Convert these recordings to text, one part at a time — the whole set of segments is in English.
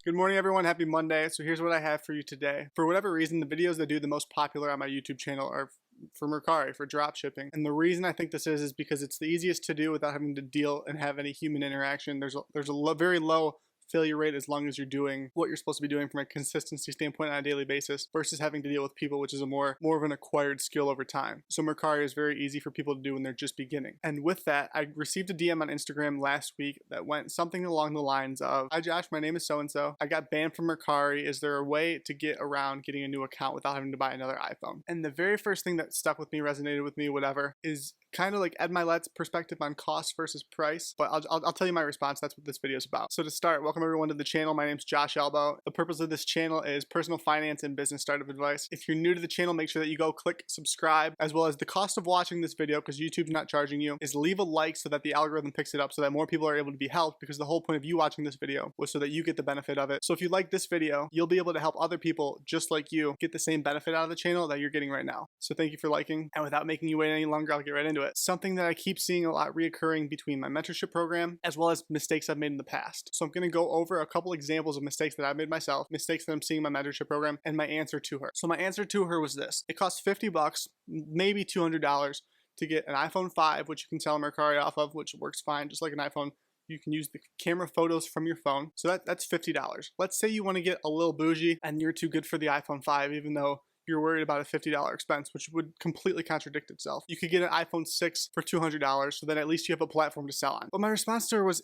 Good morning, everyone. Happy Monday. So here's what I have for you today. For whatever reason, the videos that do the most popular on my YouTube channel are for Mercari, for dropshipping. And the reason I think this is because it's the easiest to do without having to deal and have any human interaction. There's a very low failure rate as long as you're doing what you're supposed to be doing from a consistency standpoint on a daily basis versus having to deal with people, which is a more of an acquired skill over time. So Mercari is very easy for people to do when they're just beginning. And with that, I received a DM on Instagram last week that went something along the lines of, "Hi Josh, my name is so-and-so. I got banned from Mercari. Is there a way to get around getting a new account without having to buy another iPhone?" And the very first thing that stuck with me, resonated with me, whatever, is kind of like Ed Milet's perspective on cost versus price, but I'll tell you my response. That's what this video is about. So to start, welcome everyone to the channel. My name's Josh Elbow. The purpose of this channel is personal finance and business startup advice. If you're new to the channel, make sure that you go click subscribe, as well as the cost of watching this video, because YouTube's not charging you, is leave a like so that the algorithm picks it up so that more people are able to be helped, because the whole point of you watching this video was so that you get the benefit of it. So if you like this video, you'll be able to help other people just like you get the same benefit out of the channel that you're getting right now. So thank you for liking, and without making you wait any longer, I'll get right into it. Something that I keep seeing a lot reoccurring between my mentorship program as well as mistakes I've made in the past. So I'm going to go over a couple examples of mistakes that I've made myself, mistakes that I'm seeing in my mentorship program, and my answer to her. So my answer to her was this: it costs $50, maybe $200 to get an iPhone 5, which you can sell Mercari off of, which works fine, just like an iPhone. You can use the camera photos from your phone. So that's $50. Let's say you want to get a little bougie and you're too good for the iPhone 5, even though you're worried about a $50 expense, which would completely contradict itself. You could get an iPhone 6 for $200, so then at least you have a platform to sell on. But my response to her was,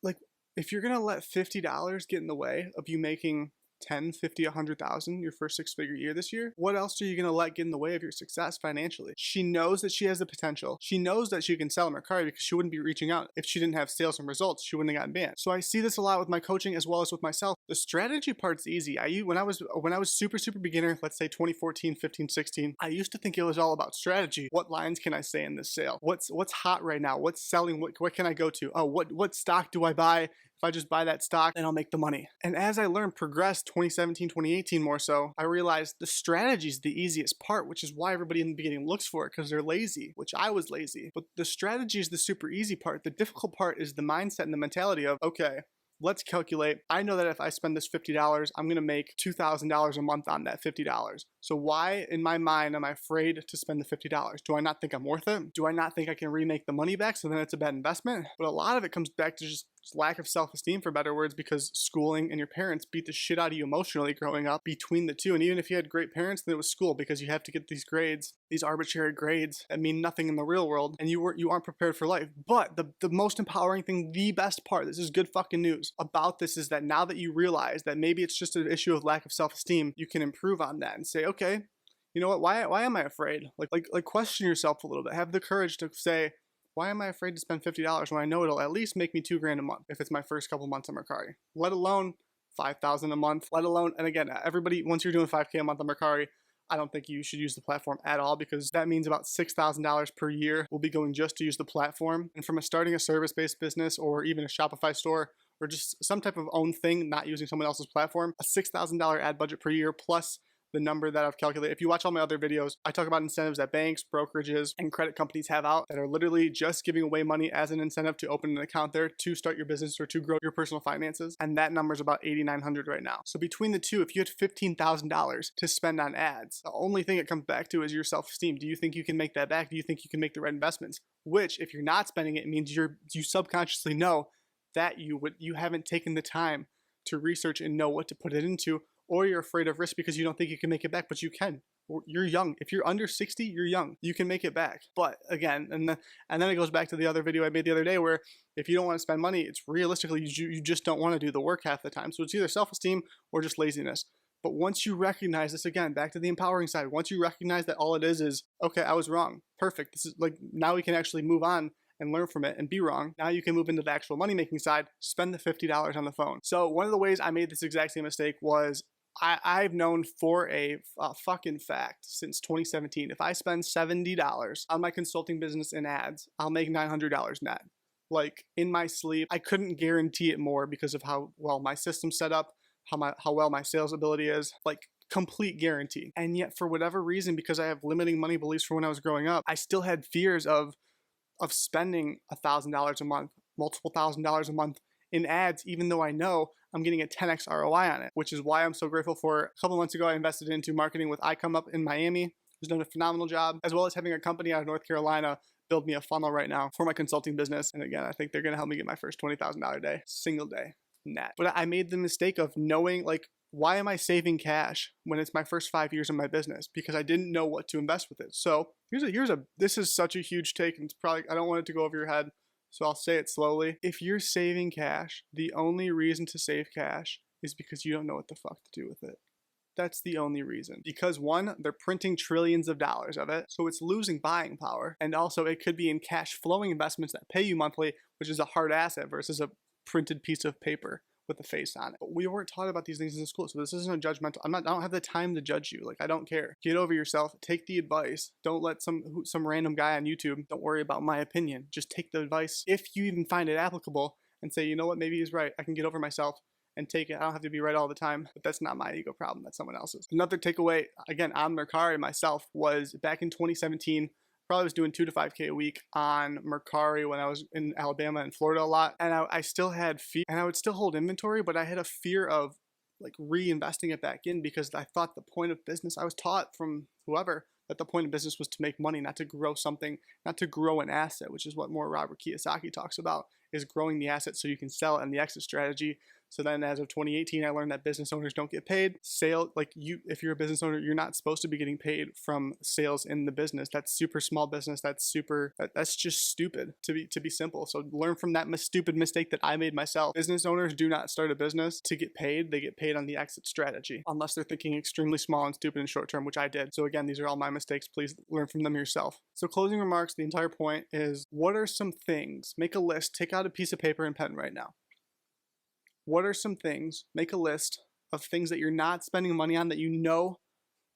like, if you're gonna let $50 get in the way of you making 10, 50, 100,000 your first six-figure year this year, what else are you going to let get in the way of your success financially? She knows that she has the potential. She knows that she can sell Mercari because she wouldn't be reaching out. If she didn't have sales and results, she wouldn't have gotten banned. So I see this a lot with my coaching as well as with myself. The strategy part's easy. When I was super beginner, let's say 2014, 15, 16, I used to think it was all about strategy. What lines can I say in this sale? What's hot right now? What's selling? What can I go to? Oh, what stock do I buy? If I just buy that stock, then I'll make the money. And as I progressed 2017, 2018 more so, I realized the strategy is the easiest part, which is why everybody in the beginning looks for it, because they're lazy, which I was lazy. But the strategy is the super easy part. The difficult part is the mindset and the mentality of, okay, let's calculate. I know that if I spend this $50, I'm going to make $2,000 a month on that $50. So why, in my mind, am I afraid to spend the $50? Do I not think I'm worth it? Do I not think I can remake the money back, so then it's a bad investment? But a lot of it comes back to just lack of self-esteem, for better words, because schooling and your parents beat the shit out of you emotionally growing up between the two. And even if you had great parents, then it was school, because you have to get these grades, these arbitrary grades that mean nothing in the real world, and you aren't prepared for life. But the most empowering thing, the best part, this is good fucking news about this, is that now that you realize that maybe it's just an issue of lack of self-esteem, you can improve on that and say, okay, you know what, why am I afraid? Like question yourself a little bit. Have the courage to say, why am I afraid to spend $50 when I know it'll at least make me $2,000 a month if it's my first couple months on Mercari? Let alone $5,000 a month, let alone, and again, everybody, once you're doing $5K a month on Mercari, I don't think you should use the platform at all, because that means about $6,000 per year will be going just to use the platform. And from starting a service-based business or even a Shopify store or just some type of own thing, not using someone else's platform, a $6,000 ad budget per year plus the number that I've calculated. If you watch all my other videos, I talk about incentives that banks, brokerages, and credit companies have out that are literally just giving away money as an incentive to open an account there, to start your business, or to grow your personal finances. And that number is about $8,900 right now. So between the two, if you had $15,000 to spend on ads, the only thing it comes back to is your self-esteem. Do you think you can make that back? Do you think you can make the right investments? Which, if you're not spending it, it means you subconsciously know that you haven't taken the time to research and know what to put it into, or you're afraid of risk because you don't think you can make it back, but you can. You're young. If you're under 60, you're young. You can make it back. But again, and then it goes back to the other video I made the other day, where if you don't want to spend money, it's realistically, you just don't want to do the work half the time. So it's either self-esteem or just laziness. But once you recognize this, again, back to the empowering side, once you recognize that all it is, okay, I was wrong. Perfect. This is like, now we can actually move on and learn from it and be wrong. Now you can move into the actual money-making side, spend the $50 on the phone. So one of the ways I made this exact same mistake was I've known for a fucking fact since 2017, if I spend $70 on my consulting business in ads, I'll make $900 net. Like, in my sleep, I couldn't guarantee it more because of how well my system's set up, how well my sales ability is. Like, complete guarantee. And yet, for whatever reason, because I have limiting money beliefs from when I was growing up, I still had fears of spending $1,000 a month, multiple $1,000s a month in ads, even though I know I'm getting a 10x ROI on it, which is why I'm so grateful for a couple months ago I invested into marketing with iComeUp in Miami, who's done a phenomenal job, as well as having a company out of North Carolina build me a funnel right now for my consulting business. And again, I think they're gonna help me get my first $20,000 day, single day net. But I made the mistake of knowing, like, why am I saving cash when it's my first 5 years of my business? Because I didn't know what to invest with it. So this is such a huge take, and it's probably, I don't want it to go over your head, so I'll say it slowly. If you're saving cash, the only reason to save cash is because you don't know what the fuck to do with it. That's the only reason. Because one, they're printing trillions of dollars of it, so it's losing buying power. And also it could be in cash flowing investments that pay you monthly, which is a hard asset versus a printed piece of paper with a face on it. But we weren't taught about these things in school, so this isn't a judgmental. I don't have the time to judge you. Like, I don't care. Get over yourself. Take the advice. Don't let some random guy on YouTube. Don't worry about my opinion. Just take the advice if you even find it applicable, and say, you know what, maybe he's right. I can get over myself and take it. I don't have to be right all the time, but that's not my ego problem. That's someone else's. Another takeaway, again, on Mercari myself, was back in 2017. Probably was doing 2 to 5K a week on Mercari when I was in Alabama and Florida a lot. And I still had fear, and I would still hold inventory, but I had a fear of like reinvesting it back in, because I thought the point of business, I was taught from whoever that the point of business was to make money, not to grow something, not to grow an asset, which is what more Robert Kiyosaki talks about, is growing the asset so you can sell it, and the exit strategy. So then as of 2018, I learned that business owners don't get paid. If you're a business owner, you're not supposed to be getting paid from sales in the business. That's super small business. That's just stupid, to be simple. So learn from that stupid mistake that I made myself. Business owners do not start a business to get paid. They get paid on the exit strategy, unless they're thinking extremely small and stupid and short term, which I did. So again, these are all my mistakes. Please learn from them yourself. So closing remarks, the entire point is, what are some things? Make a list, take out a piece of paper and pen right now. What are some things, make a list of things that you're not spending money on that you know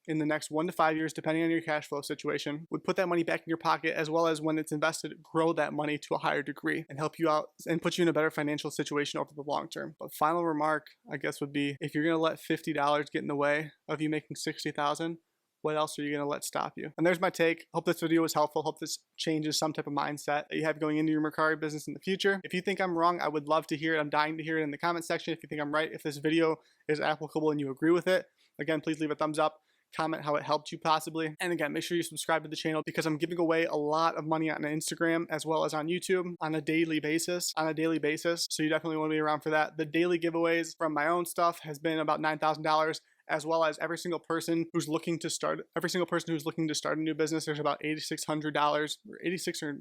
in the next 1 to 5 years, depending on your cash flow situation, would put that money back in your pocket, as well as when it's invested, grow that money to a higher degree and help you out and put you in a better financial situation over the long term. But final remark, I guess, would be, if you're gonna let $50 get in the way of you making $60,000, what else are you going to let stop you? And there's my take. Hope this video was helpful. Hope this changes some type of mindset that you have going into your Mercari business in the future. If you think I'm wrong, I would love to hear it. I'm dying to hear it in the comment section. If you think I'm right, if this video is applicable and you agree with it, again, please leave a thumbs up. Comment how it helped you possibly. And again, make sure you subscribe to the channel, because I'm giving away a lot of money on Instagram as well as on YouTube on a daily basis. So you definitely want to be around for that. The daily giveaways from my own stuff has been about $9,000. As well as every single person who's looking to start a new business, there's about $8,600 or $86,000 or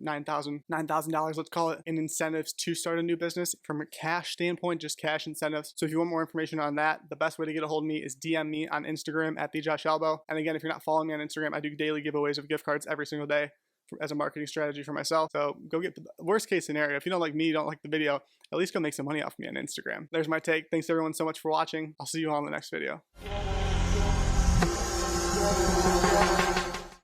$9,000, let's call it, in incentives to start a new business from a cash standpoint, just cash incentives. So if you want more information on that, the best way to get a hold of me is DM me on Instagram at @TheJoshElbow. And again, if you're not following me on Instagram, I do daily giveaways of gift cards every single day as a marketing strategy for myself. So go get the worst case scenario. If you don't like me, you don't like the video, at least go make some money off me on Instagram. There's my take. Thanks everyone so much for watching. I'll see you all in the next video.